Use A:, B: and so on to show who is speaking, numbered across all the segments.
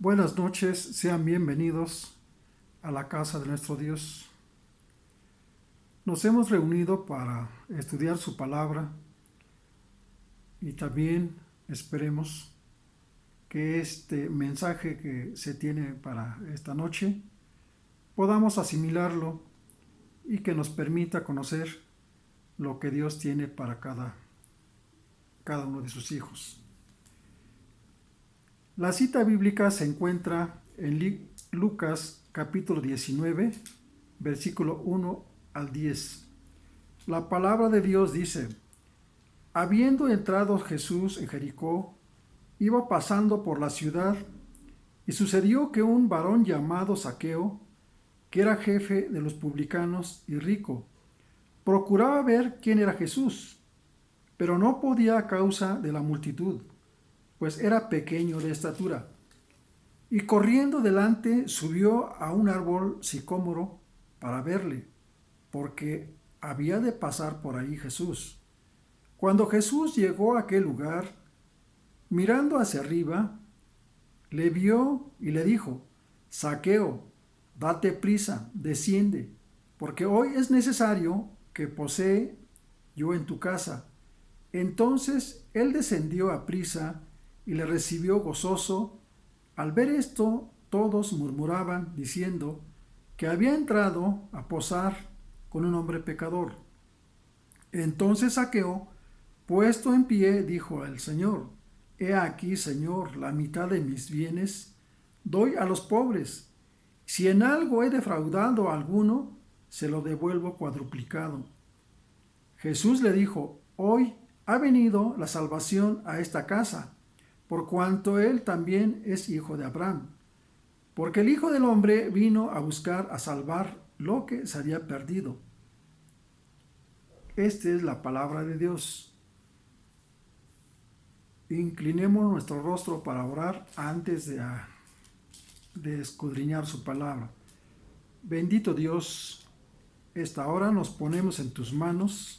A: Buenas noches, sean bienvenidos a la casa de nuestro Dios. Nos hemos reunido para estudiar su palabra y también esperemos que este mensaje que se tiene para esta noche podamos asimilarlo y que nos permita conocer lo que Dios tiene para cada uno de sus hijos. La cita bíblica se encuentra en Lucas capítulo 19, versículo 1 al 10. La palabra de Dios dice: Habiendo entrado Jesús en Jericó, iba pasando por la ciudad, y sucedió que un varón llamado Zaqueo, que era jefe de los publicanos y rico, procuraba ver quién era Jesús, pero no podía a causa de la multitud, pues era pequeño de estatura. Y corriendo delante subió a un árbol sicómoro para verle, porque había de pasar por ahí Jesús. Cuando Jesús llegó a aquel lugar, mirando hacia arriba, le vio y le dijo: Zaqueo, date prisa, desciende, porque hoy es necesario que posee yo en tu casa. Entonces él descendió a prisa y le recibió gozoso. Al ver esto, todos murmuraban, diciendo que había entrado a posar con un hombre pecador. Entonces Zaqueo, puesto en pie, dijo al Señor: He aquí, Señor, la mitad de mis bienes doy a los pobres. Si en algo he defraudado a alguno, se lo devuelvo cuadruplicado. Jesús le dijo: Hoy ha venido la salvación a esta casa, por cuanto él también es hijo de Abraham, porque el Hijo del Hombre vino a buscar a salvar lo que se había perdido. Esta es la palabra de Dios. Inclinemos nuestro rostro para orar antes de escudriñar su palabra. Bendito Dios, esta hora nos ponemos en tus manos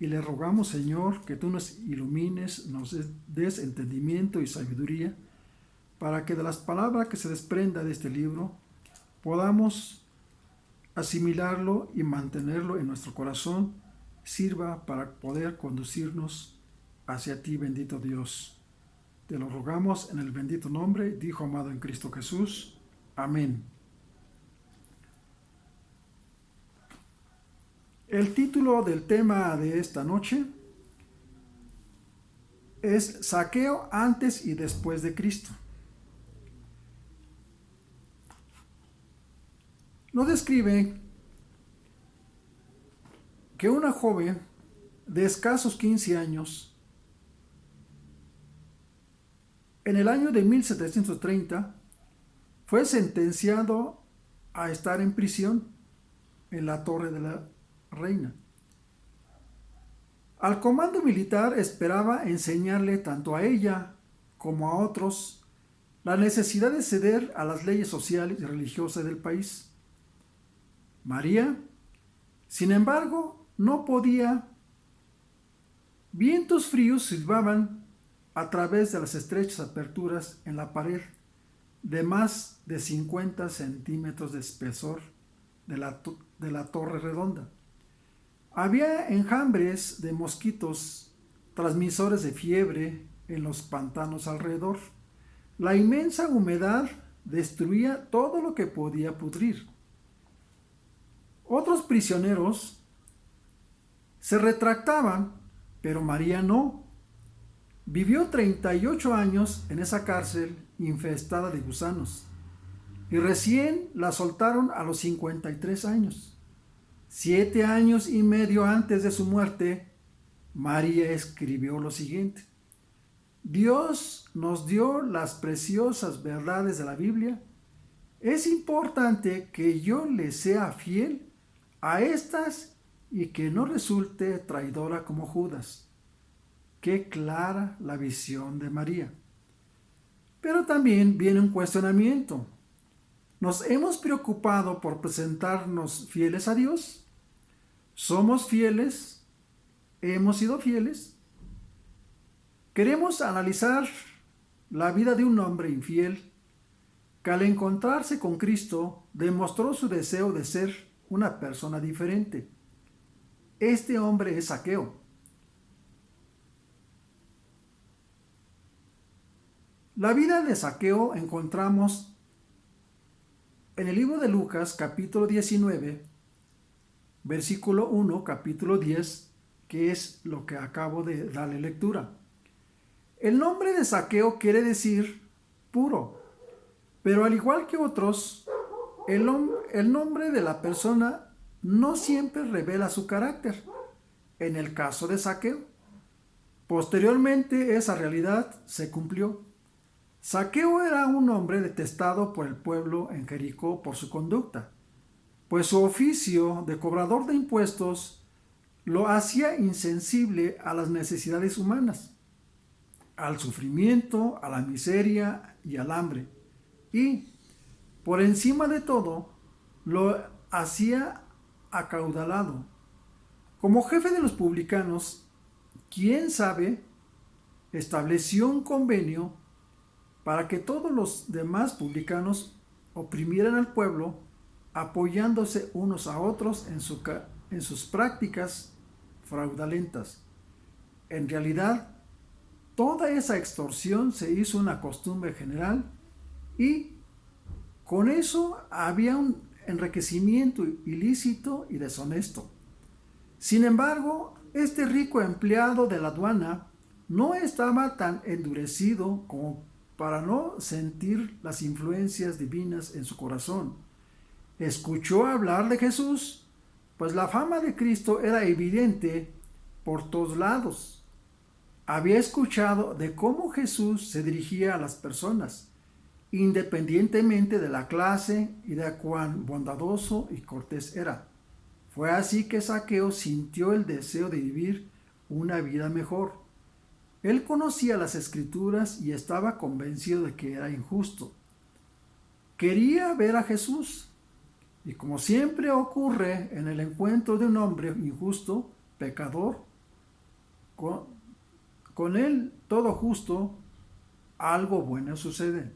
A: y le rogamos, Señor, que tú nos ilumines, nos des entendimiento y sabiduría, para que de las palabras que se desprenda de este libro podamos asimilarlo y mantenerlo en nuestro corazón, sirva para poder conducirnos hacia ti, bendito Dios. Te lo rogamos en el bendito nombre, Hijo amado en Cristo Jesús. Amén. El título del tema de esta noche es Zaqueo antes y después de Cristo. Nos describe que una joven de escasos 15 años, en el año de 1730, fue sentenciado a estar en prisión en la Torre de la Reina. Al comando militar esperaba enseñarle tanto a ella como a otros la necesidad de ceder a las leyes sociales y religiosas del país. María, sin embargo, no podía. Vientos fríos silbaban a través de las estrechas aperturas en la pared de más de 50 centímetros de espesor de la torre redonda. Había enjambres de mosquitos, transmisores de fiebre en los pantanos alrededor. La inmensa humedad destruía todo lo que podía pudrir. Otros prisioneros se retractaban, pero María no. Vivió 38 años en esa cárcel infestada de gusanos y recién la soltaron a los 53 años. 7 años y medio antes de su muerte, María escribió lo siguiente: Dios nos dio las preciosas verdades de la Biblia. Es importante que yo le sea fiel a estas y que no resulte traidora como Judas. Qué clara la visión de María. Pero también viene un cuestionamiento. ¿Nos hemos preocupado por presentarnos fieles a Dios? ¿Somos fieles? ¿Hemos sido fieles? Queremos analizar la vida de un hombre infiel que al encontrarse con Cristo demostró su deseo de ser una persona diferente. Este hombre es Zaqueo. La vida de Zaqueo encontramos en el libro de Lucas, capítulo 19, versículo 1, capítulo 10, que es lo que acabo de darle lectura. El nombre de Zaqueo quiere decir puro, pero al igual que otros, el nombre de la persona no siempre revela su carácter. En el caso de Zaqueo, posteriormente esa realidad se cumplió. Zaqueo era un hombre detestado por el pueblo en Jericó por su conducta, pues su oficio de cobrador de impuestos lo hacía insensible a las necesidades humanas, al sufrimiento, a la miseria y al hambre. Y, por encima de todo, lo hacía acaudalado. Como jefe de los publicanos, quién sabe, estableció un convenio para que todos los demás publicanos oprimieran al pueblo, apoyándose unos a otros en sus prácticas fraudulentas. En realidad, toda esa extorsión se hizo una costumbre general y con eso había un enriquecimiento ilícito y deshonesto. Sin embargo, este rico empleado de la aduana no estaba tan endurecido como para no sentir las influencias divinas en su corazón. Escuchó hablar de Jesús, pues la fama de Cristo era evidente por todos lados. Había escuchado de cómo Jesús se dirigía a las personas, independientemente de la clase y de cuán bondadoso y cortés era. Fue así que Zaqueo sintió el deseo de vivir una vida mejor. Él conocía las Escrituras y estaba convencido de que era injusto. Quería ver a Jesús, y como siempre ocurre en el encuentro de un hombre injusto, pecador, con él todo justo, algo bueno sucede.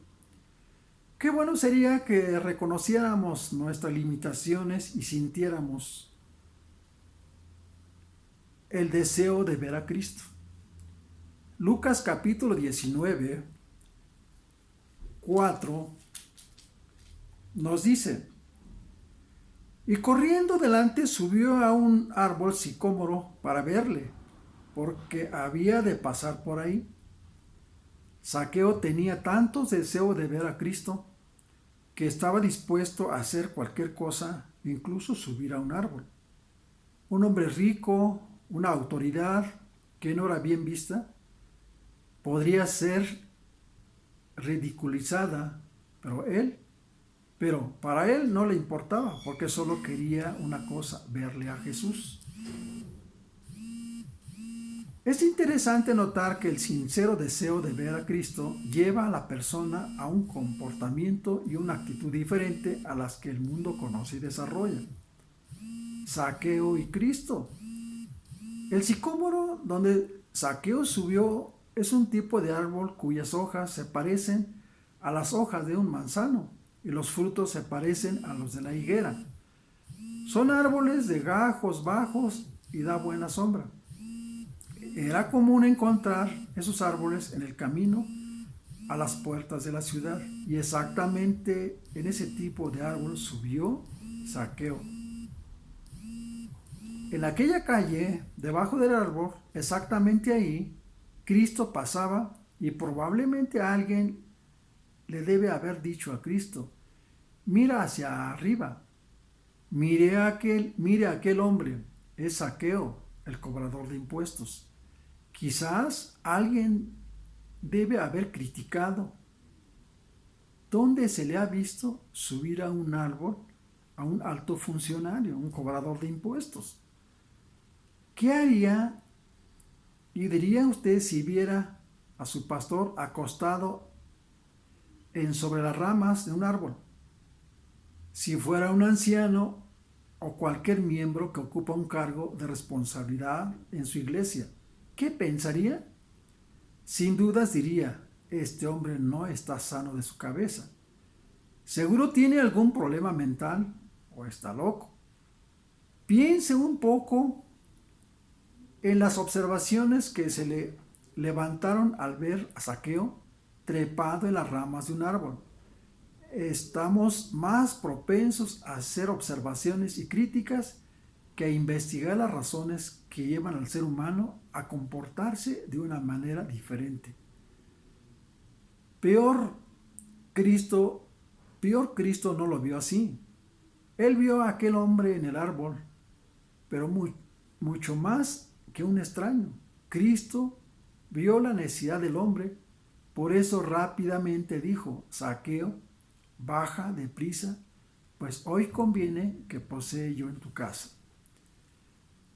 A: Qué bueno sería que reconociéramos nuestras limitaciones y sintiéramos el deseo de ver a Cristo. Lucas capítulo 19, 4 nos dice: y corriendo delante subió a un árbol sicómoro para verle, porque había de pasar por ahí. Zaqueo tenía tantos deseos de ver a Cristo que estaba dispuesto a hacer cualquier cosa, incluso subir a un árbol. Un hombre rico, una autoridad que no era bien vista, podría ser ridiculizada, pero para él no le importaba, porque solo quería una cosa: verle a Jesús. Es interesante notar que el sincero deseo de ver a Cristo lleva a la persona a un comportamiento y una actitud diferente a las que el mundo conoce y desarrolla. Zaqueo y Cristo. El sicómoro donde Zaqueo subió es un tipo de árbol cuyas hojas se parecen a las hojas de un manzano y los frutos se parecen a los de la higuera. Son árboles de gajos bajos y da buena sombra. Era común encontrar esos árboles en el camino a las puertas de la ciudad, y exactamente en ese tipo de árbol subió Zaqueo. En aquella calle, debajo del árbol, exactamente ahí, Cristo pasaba, y probablemente alguien le debe haber dicho a Cristo: mira hacia arriba, mire a aquel hombre, es Zaqueo, el cobrador de impuestos. Quizás alguien debe haber criticado: ¿dónde se le ha visto subir a un árbol a un alto funcionario, un cobrador de impuestos? ¿Qué haría y diría usted si viera a su pastor acostado sobre las ramas de un árbol? Si fuera un anciano o cualquier miembro que ocupa un cargo de responsabilidad en su iglesia, ¿qué pensaría? Sin dudas diría: este hombre no está sano de su cabeza. Seguro tiene algún problema mental o está loco. Piense un poco en las observaciones que se le levantaron al ver a Zaqueo trepado en las ramas de un árbol. Estamos más propensos a hacer observaciones y críticas que a investigar las razones que llevan al ser humano a comportarse de una manera diferente. Peor Cristo no lo vio así. Él vio a aquel hombre en el árbol, pero mucho más que un extraño. Cristo vio la necesidad del hombre, por eso rápidamente dijo: Zaqueo, baja deprisa, pues hoy conviene que posee yo en tu casa.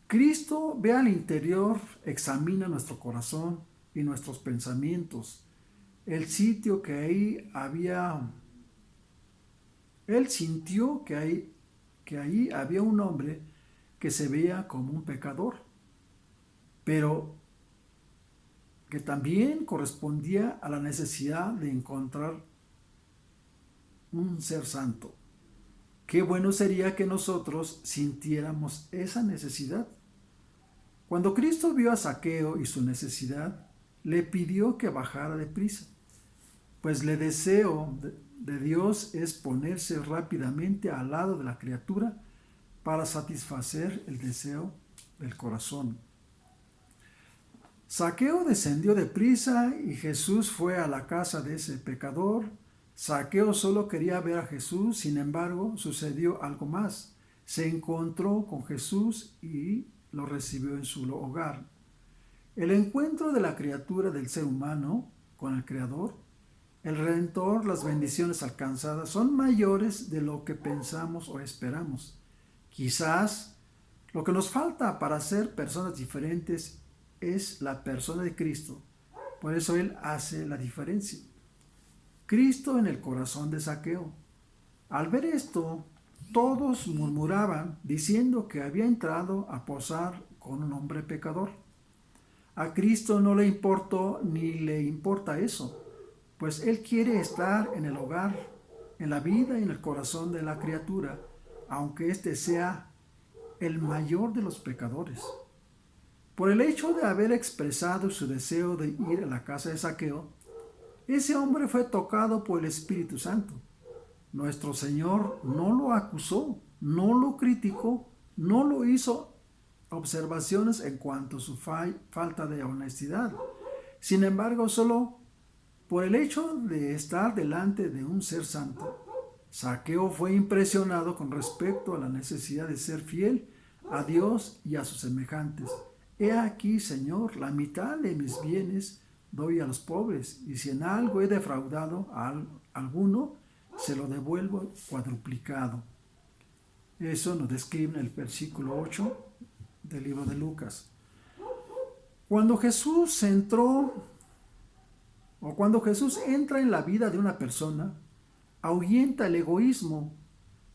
A: Cristo ve al interior, examina nuestro corazón y nuestros pensamientos, el sitio que ahí había. Él sintió que ahí había un hombre que se veía como un pecador, pero que también correspondía a la necesidad de encontrar un ser santo. Qué bueno sería que nosotros sintiéramos esa necesidad. Cuando Cristo vio a Zaqueo y su necesidad, le pidió que bajara deprisa, pues el deseo de Dios es ponerse rápidamente al lado de la criatura para satisfacer el deseo del corazón. Zaqueo descendió deprisa y Jesús fue a la casa de ese pecador. Zaqueo solo quería ver a Jesús, sin embargo, sucedió algo más. Se encontró con Jesús y lo recibió en su hogar. El encuentro de la criatura del ser humano con el Creador, el Redentor, las bendiciones alcanzadas son mayores de lo que pensamos o esperamos. Quizás lo que nos falta para ser personas diferentes es la persona de Cristo. Por eso Él hace la diferencia. Cristo en el corazón de Zaqueo. Al ver esto, todos murmuraban diciendo que había entrado a posar con un hombre pecador. A Cristo no le importó ni le importa eso, pues Él quiere estar en el hogar, en la vida y en el corazón de la criatura, aunque éste sea el mayor de los pecadores. Por el hecho de haber expresado su deseo de ir a la casa de Zaqueo, ese hombre fue tocado por el Espíritu Santo. Nuestro Señor no lo acusó, no lo criticó, no lo hizo observaciones en cuanto a su falta de honestidad. Sin embargo, solo por el hecho de estar delante de un ser santo, Zaqueo fue impresionado con respecto a la necesidad de ser fiel a Dios y a sus semejantes. He aquí, Señor, la mitad de mis bienes doy a los pobres, y si en algo he defraudado a alguno, se lo devuelvo cuadruplicado. Eso nos describe en el versículo 8 del libro de Lucas. Cuando Jesús entra en la vida de una persona, ahuyenta el egoísmo.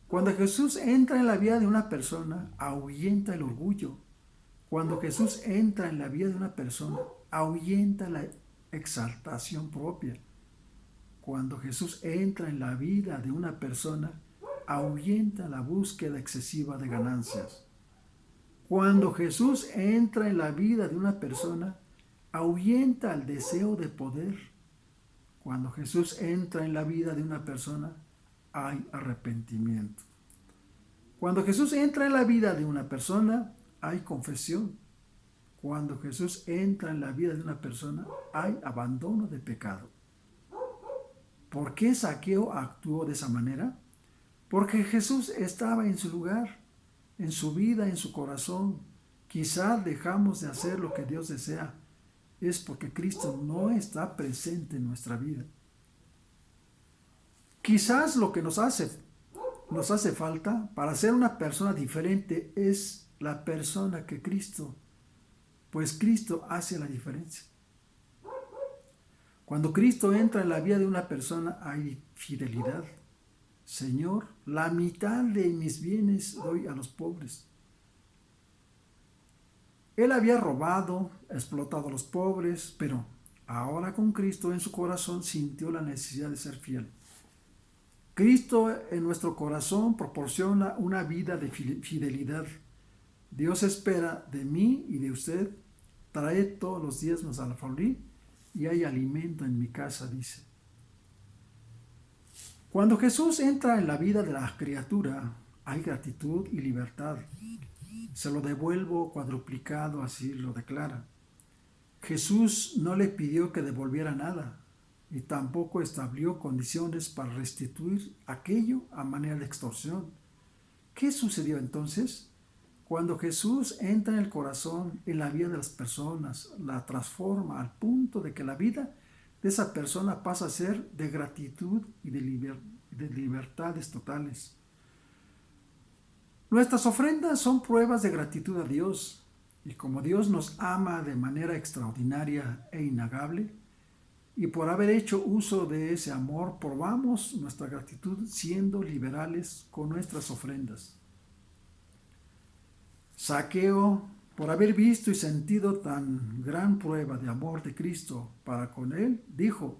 A: Cuando Jesús entra en la vida de una persona, ahuyenta el orgullo. Cuando Jesús entra en la vida de una persona, ahuyenta la exaltación propia. Cuando Jesús entra en la vida de una persona, ahuyenta la búsqueda excesiva de ganancias. Cuando Jesús entra en la vida de una persona, ahuyenta el deseo de poder. Cuando Jesús entra en la vida de una persona, hay arrepentimiento. Cuando Jesús entra en la vida de una persona, hay confesión. Cuando Jesús entra en la vida de una persona, hay abandono de pecado. ¿Por qué Zaqueo actuó de esa manera? Porque Jesús estaba en su lugar, en su vida, en su corazón. Quizás dejamos de hacer lo que Dios desea. Es porque Cristo no está presente en nuestra vida. Quizás lo que nos hace falta para ser una persona diferente es la persona que Cristo, pues Cristo hace la diferencia. Cuando Cristo entra en la vida de una persona hay fidelidad. Señor, la mitad de mis bienes doy a los pobres. Él había robado, explotado a los pobres, pero ahora con Cristo en su corazón sintió la necesidad de ser fiel. Cristo en nuestro corazón proporciona una vida de fidelidad. Dios espera de mí y de usted, trae todos los diezmos al alfolí y hay alimento en mi casa, dice. Cuando Jesús entra en la vida de la criatura, hay gratitud y libertad. Se lo devuelvo cuadruplicado, así lo declara. Jesús no le pidió que devolviera nada y tampoco estableció condiciones para restituir aquello a manera de extorsión. ¿Qué sucedió entonces? Cuando Jesús entra en el corazón, en la vida de las personas, la transforma al punto de que la vida de esa persona pasa a ser de gratitud y de libertades totales. Nuestras ofrendas son pruebas de gratitud a Dios, y como Dios nos ama de manera extraordinaria e innegable, y por haber hecho uso de ese amor, probamos nuestra gratitud siendo liberales con nuestras ofrendas. Zaqueo, por haber visto y sentido tan gran prueba de amor de Cristo para con él, dijo,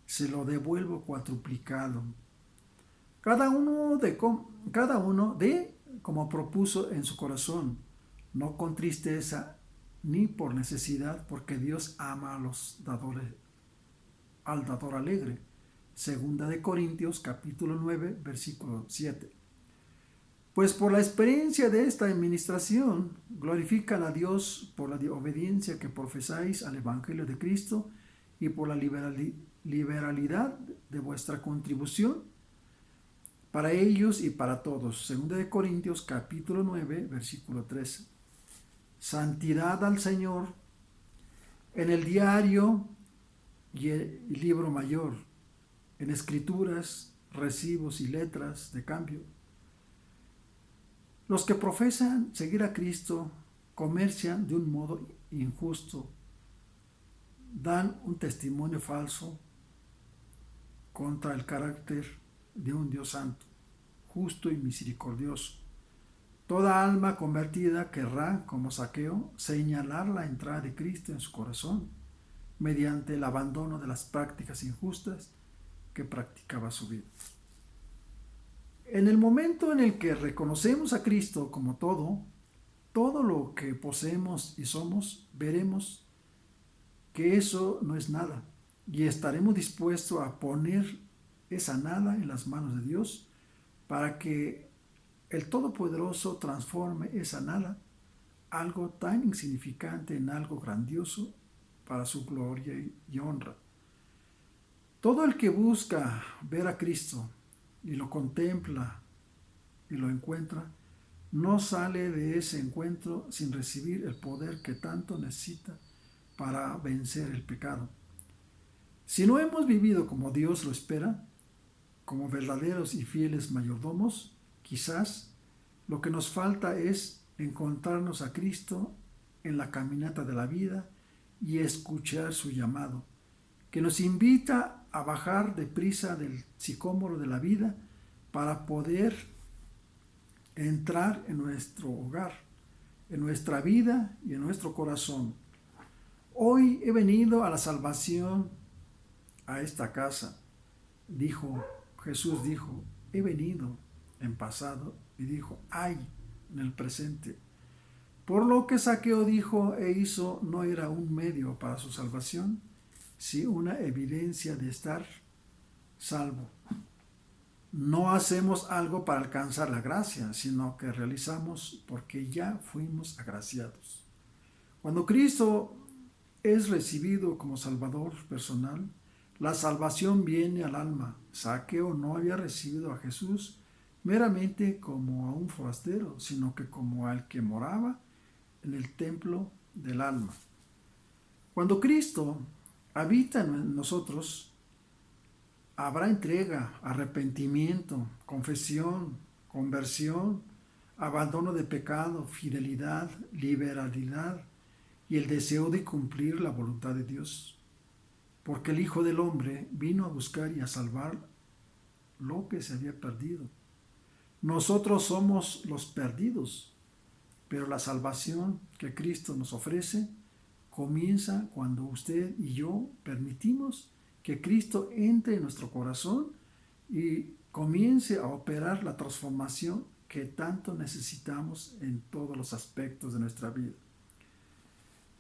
A: se lo devuelvo cuadruplicado. Cada uno de como propuso en su corazón, no con tristeza ni por necesidad, porque Dios ama a los dadores, al dador alegre. Segunda de Corintios capítulo 9, versículo 7. Pues por la experiencia de esta administración, glorifican a Dios por la obediencia que profesáis al Evangelio de Cristo y por la liberalidad de vuestra contribución para ellos y para todos. Segunda de Corintios capítulo 9, versículo 13. Santidad al Señor en el diario y el libro mayor, en escrituras, recibos y letras de cambio. Los que profesan seguir a Cristo comercian de un modo injusto, dan un testimonio falso contra el carácter de un Dios santo, justo y misericordioso. Toda alma convertida querrá, como Zaqueo, señalar la entrada de Cristo en su corazón mediante el abandono de las prácticas injustas que practicaba su vida. En el momento en el que reconocemos a Cristo como todo lo que poseemos y somos, veremos que eso no es nada y estaremos dispuestos a poner esa nada en las manos de Dios para que el Todopoderoso transforme esa nada, algo tan insignificante, en algo grandioso para su gloria y honra. Todo el que busca ver a Cristo y lo contempla y lo encuentra, no sale de ese encuentro sin recibir el poder que tanto necesita para vencer el pecado. Si no hemos vivido como Dios lo espera, como verdaderos y fieles mayordomos, quizás lo que nos falta es encontrarnos a Cristo en la caminata de la vida y escuchar su llamado, que nos invita a bajar deprisa del sicómoro de la vida para poder entrar en nuestro hogar, en nuestra vida y en nuestro corazón. Hoy he venido a la salvación, a esta casa. Jesús dijo, he venido en pasado y dijo, hay en el presente. Por lo que Zaqueo dijo e hizo no era un medio para su salvación, sino una evidencia de estar salvo. No hacemos algo para alcanzar la gracia, sino que realizamos porque ya fuimos agraciados. Cuando Cristo es recibido como Salvador personal, la salvación viene al alma. Zaqueo no había recibido a Jesús meramente como a un forastero, sino que como al que moraba en el templo del alma. Cuando Cristo habita en nosotros, habrá entrega, arrepentimiento, confesión, conversión, abandono de pecado, fidelidad, liberalidad y el deseo de cumplir la voluntad de Dios. Porque el Hijo del Hombre vino a buscar y a salvar lo que se había perdido. Nosotros somos los perdidos, pero la salvación que Cristo nos ofrece comienza cuando usted y yo permitimos que Cristo entre en nuestro corazón y comience a operar la transformación que tanto necesitamos en todos los aspectos de nuestra vida.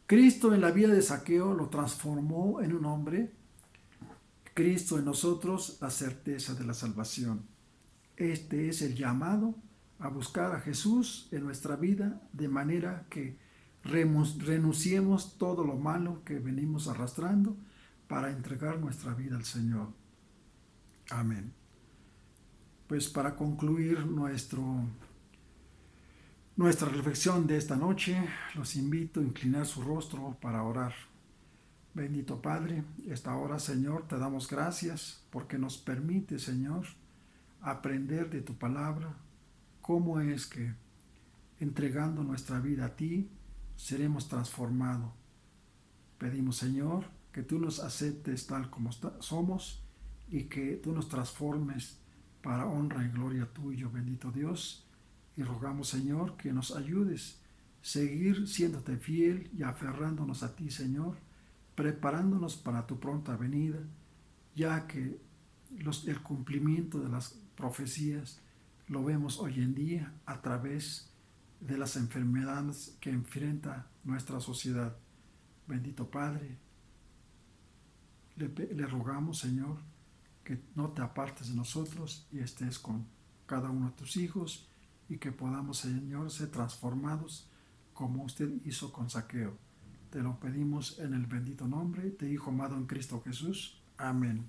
A: Cristo en la vida de Zaqueo lo transformó en un hombre. Cristo en nosotros, la certeza de la salvación. Este es el llamado a buscar a Jesús en nuestra vida, de manera que renunciemos todo lo malo que venimos arrastrando para entregar nuestra vida al Señor. Amén. Pues para concluir nuestra reflexión de esta noche, los invito a inclinar su rostro para orar. Bendito Padre, esta hora, Señor, te damos gracias porque nos permite, Señor, aprender de tu palabra cómo es que, entregando nuestra vida a ti, seremos transformados. Pedimos, Señor, que tú nos aceptes tal como somos y que tú nos transformes para honra y gloria tuyo, bendito Dios. Y rogamos, Señor, que nos ayudes a seguir siéndote fiel y aferrándonos a ti, Señor, preparándonos para tu pronta venida, ya que el cumplimiento de las profecías lo vemos hoy en día a través de las enfermedades que enfrenta nuestra sociedad. Bendito Padre, le rogamos, Señor, que no te apartes de nosotros y estés con cada uno de tus hijos y que podamos, Señor, ser transformados como usted hizo con Zaqueo. Te lo pedimos en el bendito nombre de Hijo amado en Cristo Jesús. Amén.